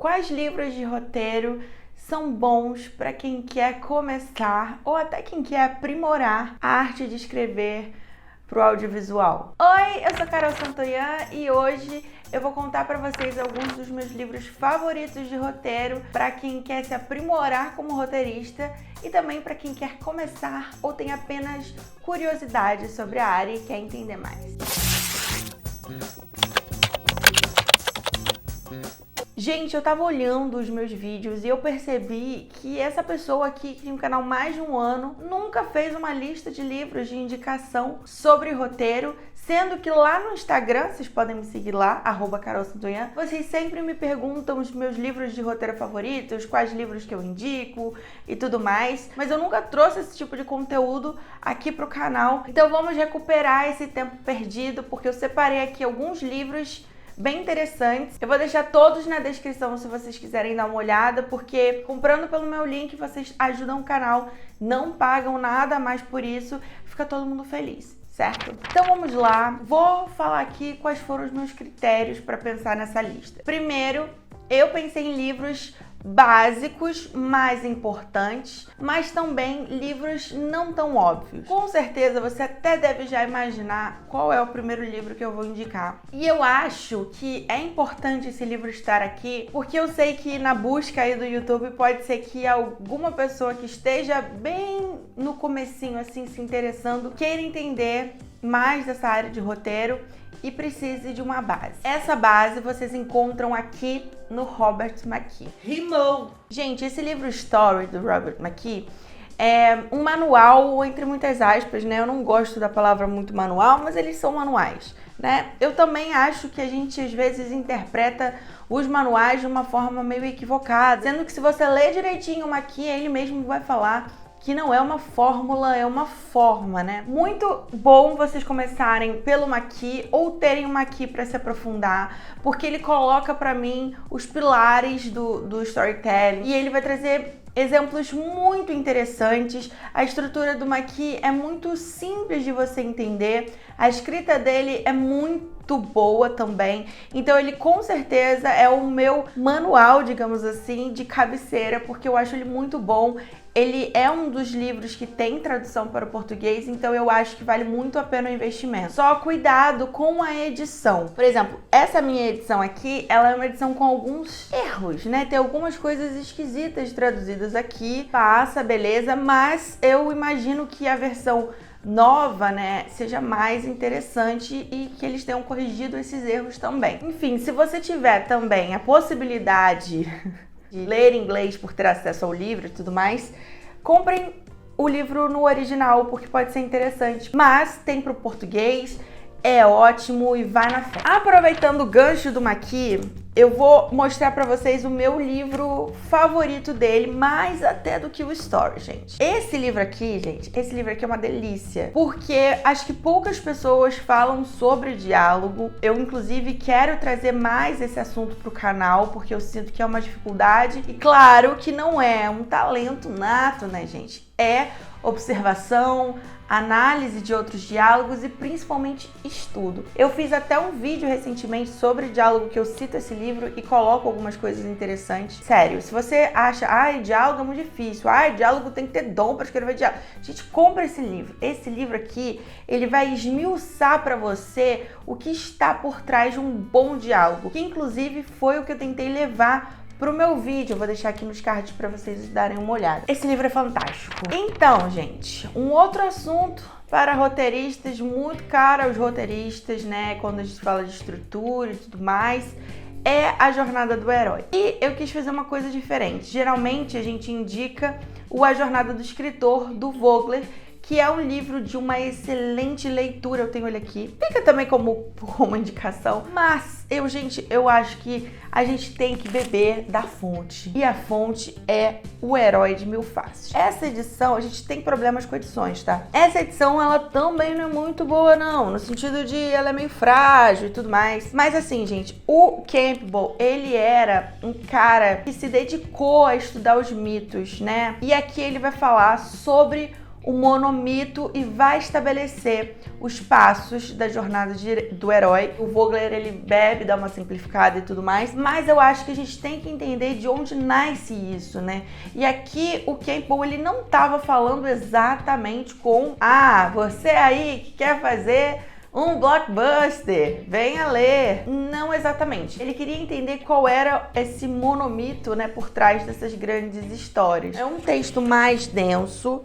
quais livros de roteiro são bons para quem quer começar ou até quem quer aprimorar a arte de escrever para o audiovisual. Oi, eu sou Carol Santoyan e hoje eu vou contar para vocês alguns dos meus livros favoritos de roteiro para quem quer se aprimorar como roteirista e também para quem quer começar ou tem apenas curiosidade sobre a área e quer entender mais. Gente, eu tava olhando os meus vídeos e eu percebi que essa pessoa aqui, que tem um canal há mais de um ano, nunca fez uma lista de livros de indicação sobre roteiro, sendo que lá no Instagram, vocês podem me seguir lá, @carolsantoyan, vocês sempre me perguntam os meus livros de roteiro favoritos, quais livros que eu indico e tudo mais, mas eu nunca trouxe esse tipo de conteúdo aqui pro canal. Então vamos recuperar esse tempo perdido, porque eu separei aqui alguns livros bem interessantes. Eu vou deixar todos na descrição se vocês quiserem dar uma olhada, porque comprando pelo meu link vocês ajudam o canal, não pagam nada mais por isso, fica todo mundo feliz, certo? Então vamos lá, vou falar aqui quais foram os meus critérios para pensar nessa lista. Primeiro, eu pensei em livros básicos, mais importantes, mas também livros não tão óbvios. Com certeza você até deve já imaginar qual é o primeiro livro que eu vou indicar. E eu acho que é importante esse livro estar aqui, porque eu sei que na busca aí do YouTube pode ser que alguma pessoa que esteja bem no comecinho, assim, se interessando, queira entender mais dessa área de roteiro e precise de uma base. Essa base vocês encontram aqui no Robert McKee. Rimou! Gente, esse livro Story do Robert McKee é um manual, entre muitas aspas, né? Eu não gosto da palavra muito manual, mas eles são manuais, né? Eu também acho que a gente às vezes interpreta os manuais de uma forma meio equivocada, sendo que se você ler direitinho o McKee, ele mesmo vai falar que não é uma fórmula, é uma forma, né? Muito bom vocês começarem pelo McKee ou terem um McKee para se aprofundar, porque ele coloca para mim os pilares do storytelling e ele vai trazer exemplos muito interessantes. A estrutura do McKee é muito simples de você entender, a escrita dele é muito boa também, então ele com certeza é o meu manual, digamos assim, de cabeceira, porque eu acho ele muito bom. Ele é um dos livros que tem tradução para o português, então eu acho que vale muito a pena o investimento. Só cuidado com a edição. Por exemplo, essa minha edição aqui, ela é uma edição com alguns erros, né? Tem algumas coisas esquisitas traduzidas aqui, passa, beleza, mas eu imagino que a versão nova, né, seja mais interessante e que eles tenham corrigido esses erros também. Enfim, se você tiver também a possibilidade de ler inglês por ter acesso ao livro e tudo mais, comprem o livro no original, porque pode ser interessante. Mas tem pro português, é ótimo e vai na fé. Aproveitando o gancho do McKee, eu vou mostrar pra vocês o meu livro favorito dele, mais até do que o Story, gente. Esse livro aqui, gente, é uma delícia, porque acho que poucas pessoas falam sobre diálogo. Eu, inclusive, quero trazer mais esse assunto pro canal, porque eu sinto que é uma dificuldade. E claro que não é um talento nato, né, gente? É observação, análise de outros diálogos e principalmente estudo. Eu fiz até um vídeo recentemente sobre diálogo que eu cito esse livro e coloco algumas coisas interessantes. Sério, se você acha, diálogo é muito difícil, diálogo tem que ter dom para escrever diálogo. Gente, compra esse livro. Esse livro aqui, ele vai esmiuçar para você o que está por trás de um bom diálogo, que inclusive foi o que eu tentei levar pro meu vídeo. Eu vou deixar aqui nos cards para vocês darem uma olhada. Esse livro é fantástico. Então, gente, um outro assunto para roteiristas, muito caro aos roteiristas, né, quando a gente fala de estrutura e tudo mais, é a jornada do herói. E eu quis fazer uma coisa diferente. Geralmente a gente indica A Jornada do Escritor, do Vogler, que é um livro de uma excelente leitura, eu tenho ele aqui. Fica também como uma indicação, mas eu acho que a gente tem que beber da fonte. E a fonte é O Herói de Mil Faces. Essa edição, a gente tem problemas com edições, tá? Essa edição, ela também não é muito boa, não, no sentido de ela é meio frágil e tudo mais. Mas assim, gente, o Campbell, ele era um cara que se dedicou a estudar os mitos, né? E aqui ele vai falar sobre o monomito e vai estabelecer os passos da jornada do herói. O Vogler, ele bebe, dá uma simplificada e tudo mais, mas eu acho que a gente tem que entender de onde nasce isso, né? E aqui o Campbell, ele não estava falando exatamente com você aí que quer fazer um blockbuster, venha ler. Não exatamente. Ele queria entender qual era esse monomito, né, por trás dessas grandes histórias. É um texto mais denso.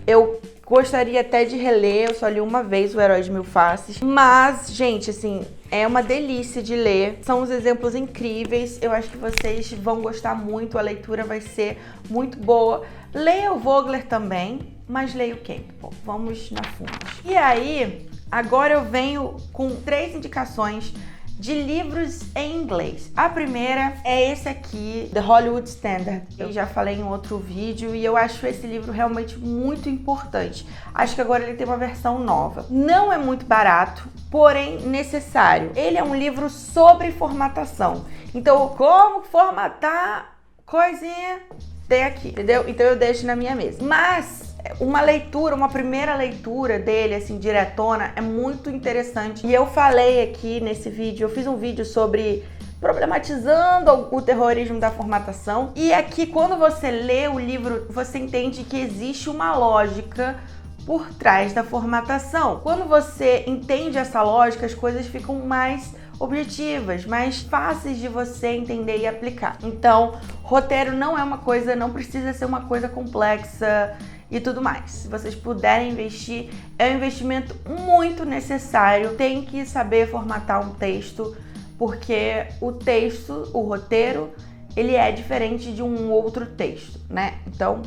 Eu gostaria até de reler, eu só li uma vez O Herói de Mil Faces. Mas, gente, assim, é uma delícia de ler. São uns exemplos incríveis. Eu acho que vocês vão gostar muito. A leitura vai ser muito boa. Leia o Vogler também, mas leia o Campbell. Vamos na fundo. E aí, agora eu venho com 3 indicações de livros em inglês. A primeira é esse aqui, The Hollywood Standard. Eu já falei em outro vídeo e eu acho esse livro realmente muito importante. Acho que agora ele tem uma versão nova. Não é muito barato, porém necessário. Ele é um livro sobre formatação. Então, como formatar coisinha tem aqui, entendeu? Então eu deixo na minha mesa. Mas uma primeira leitura dele, assim, diretona, é muito interessante. E eu falei aqui nesse vídeo, eu fiz um vídeo sobre problematizando o terrorismo da formatação. E aqui, quando você lê o livro, você entende que existe uma lógica por trás da formatação. Quando você entende essa lógica, as coisas ficam mais objetivas, mais fáceis de você entender e aplicar. Então, roteiro não precisa ser uma coisa complexa e tudo mais. Se vocês puderem investir, é um investimento muito necessário. Tem que saber formatar um texto, porque o roteiro, ele é diferente de um outro texto, né? Então,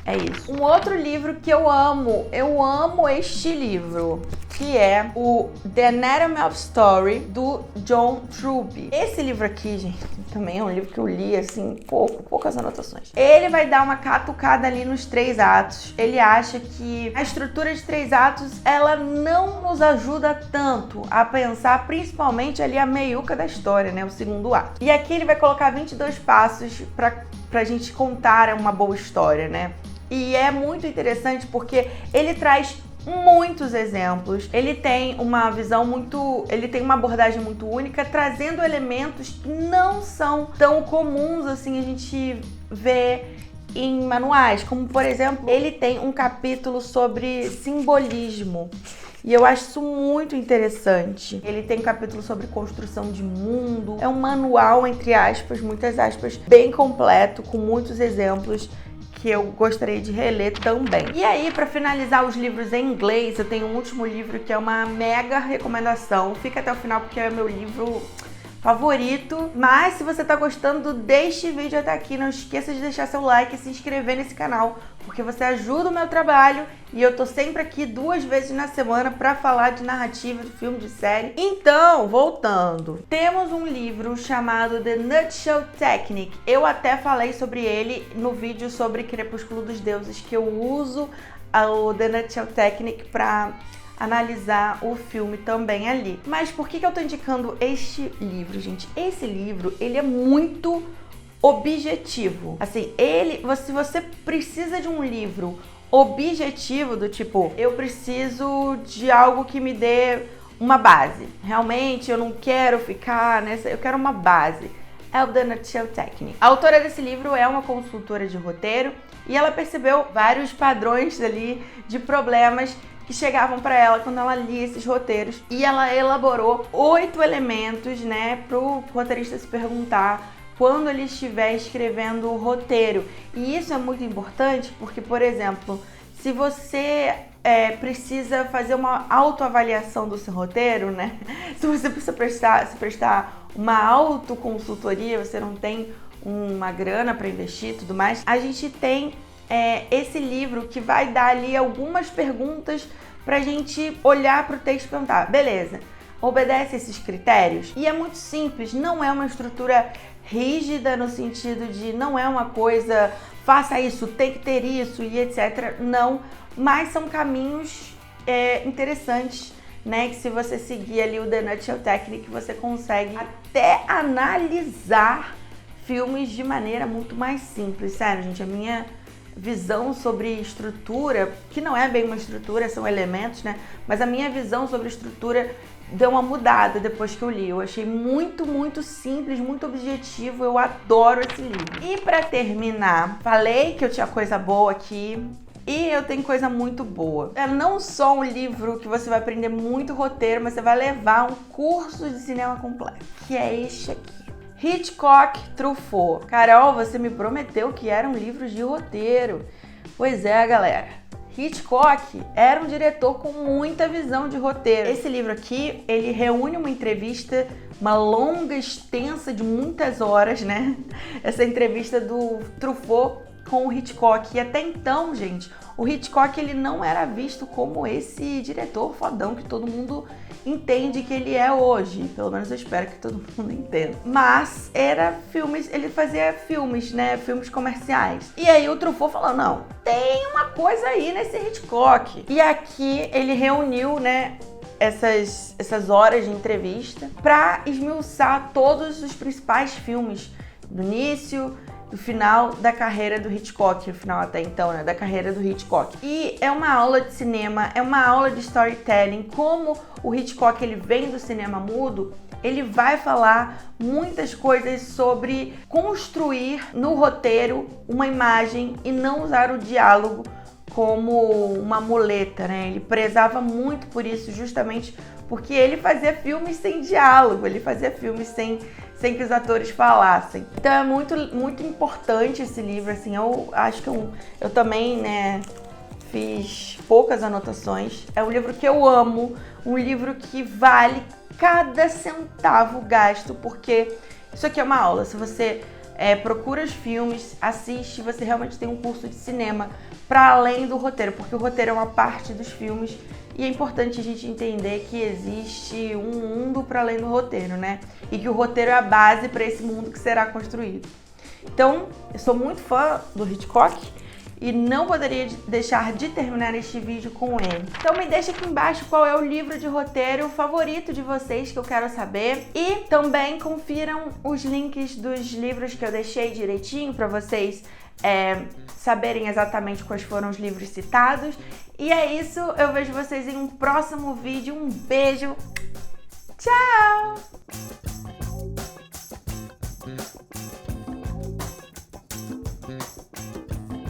é isso. Um outro livro que eu amo este livro, que é o The Anatomy of Story, do John Truby. Esse livro aqui, gente, também é um livro que eu li, assim, poucas anotações. Ele vai dar uma catucada ali nos 3 atos. Ele acha que a estrutura de 3 atos, ela não nos ajuda tanto a pensar, principalmente ali a meiuca da história, né, o 2º ato. E aqui ele vai colocar 22 passos pra gente contar uma boa história, né? E é muito interessante porque ele traz muitos exemplos. Ele tem uma abordagem muito única, trazendo elementos que não são tão comuns assim a gente vê em manuais, como por exemplo, ele tem um capítulo sobre simbolismo. E eu acho isso muito interessante. Ele tem um capítulo sobre construção de mundo. É um manual, entre aspas, muitas aspas, bem completo, com muitos exemplos que eu gostaria de reler também. E aí, para finalizar os livros em inglês, eu tenho um último livro que é uma mega recomendação. Fica até o final porque é meu livro favorito. Mas se você tá gostando deste vídeo até aqui, não esqueça de deixar seu like e se inscrever nesse canal, porque você ajuda o meu trabalho e eu tô sempre aqui 2 vezes na semana para falar de narrativa, de filme, de série. Então, voltando, temos um livro chamado The Nutshell Technique. Eu até falei sobre ele no vídeo sobre Crepúsculo dos Deuses, que eu uso o The Nutshell Technique para analisar o filme também ali. Mas por que eu tô indicando este livro, gente? Esse livro, ele é muito objetivo. Assim, se você precisa de um livro objetivo, do tipo, eu preciso de algo que me dê uma base. Realmente, eu não quero ficar nessa... Eu quero uma base. É o The Nutshell Technique. A autora desse livro é uma consultora de roteiro e ela percebeu vários padrões ali de problemas que chegavam para ela quando ela lia esses roteiros, e ela elaborou 8 elementos, né, pro roteirista se perguntar quando ele estiver escrevendo o roteiro. E isso é muito importante porque, por exemplo, se você precisa fazer uma autoavaliação do seu roteiro, né, se você precisa prestar uma autoconsultoria, você não tem uma grana para investir e tudo mais, a gente tem esse livro que vai dar ali algumas perguntas pra gente olhar pro texto e perguntar, beleza, obedece esses critérios? E é muito simples, não é uma estrutura rígida no sentido de não é uma coisa, faça isso, tem que ter isso e etc. Não, mas são caminhos interessantes, né, que se você seguir ali o The Nutshell Technique, você consegue até analisar filmes de maneira muito mais simples. Sério, gente, a minha visão sobre estrutura, que não é bem uma estrutura, são elementos, né? Mas a minha visão sobre estrutura deu uma mudada depois que eu li. Eu achei muito, muito simples, muito objetivo. Eu adoro esse livro. E para terminar, falei que eu tinha coisa boa aqui. E eu tenho coisa muito boa. É não só um livro que você vai aprender muito roteiro, mas você vai levar um curso de cinema completo, que é este aqui. Hitchcock, Truffaut. Carol, você me prometeu que eram livros de roteiro. Pois é, galera. Hitchcock era um diretor com muita visão de roteiro. Esse livro aqui, ele reúne uma entrevista, uma longa, extensa, de muitas horas, né? Essa entrevista do Truffaut com o Hitchcock. E até então, gente, o Hitchcock ele não era visto como esse diretor fodão que todo mundo entende que ele é hoje. Pelo menos eu espero que todo mundo entenda. Mas era filmes, ele fazia filmes, né? Filmes comerciais. E aí o Truffaut falou, não, tem uma coisa aí nesse Hitchcock. E aqui ele reuniu, né, essas horas de entrevista para esmiuçar todos os principais filmes do início, do final da carreira do Hitchcock, o final até então, né, da carreira do Hitchcock. E é uma aula de cinema, é uma aula de storytelling. Como o Hitchcock ele vem do cinema mudo, ele vai falar muitas coisas sobre construir no roteiro uma imagem e não usar o diálogo como uma muleta, né? Ele prezava muito por isso, justamente porque ele fazia filmes sem diálogo, ele fazia filmes sem que os atores falassem. Então é muito, muito importante esse livro, assim, eu acho que eu também, né, fiz poucas anotações. É um livro que eu amo, um livro que vale cada centavo gasto, porque isso aqui é uma aula. Se você procura os filmes, assiste, você realmente tem um curso de cinema para além do roteiro, porque o roteiro é uma parte dos filmes e é importante a gente entender que existe um mundo para além do roteiro, né? E que o roteiro é a base para esse mundo que será construído. Então, eu sou muito fã do Hitchcock e não poderia deixar de terminar este vídeo com ele. Então me deixa aqui embaixo qual é o livro de roteiro favorito de vocês, que eu quero saber. E também confiram os links dos livros que eu deixei direitinho para vocês saberem exatamente quais foram os livros citados. E é isso, eu vejo vocês em um próximo vídeo. Um beijo, tchau!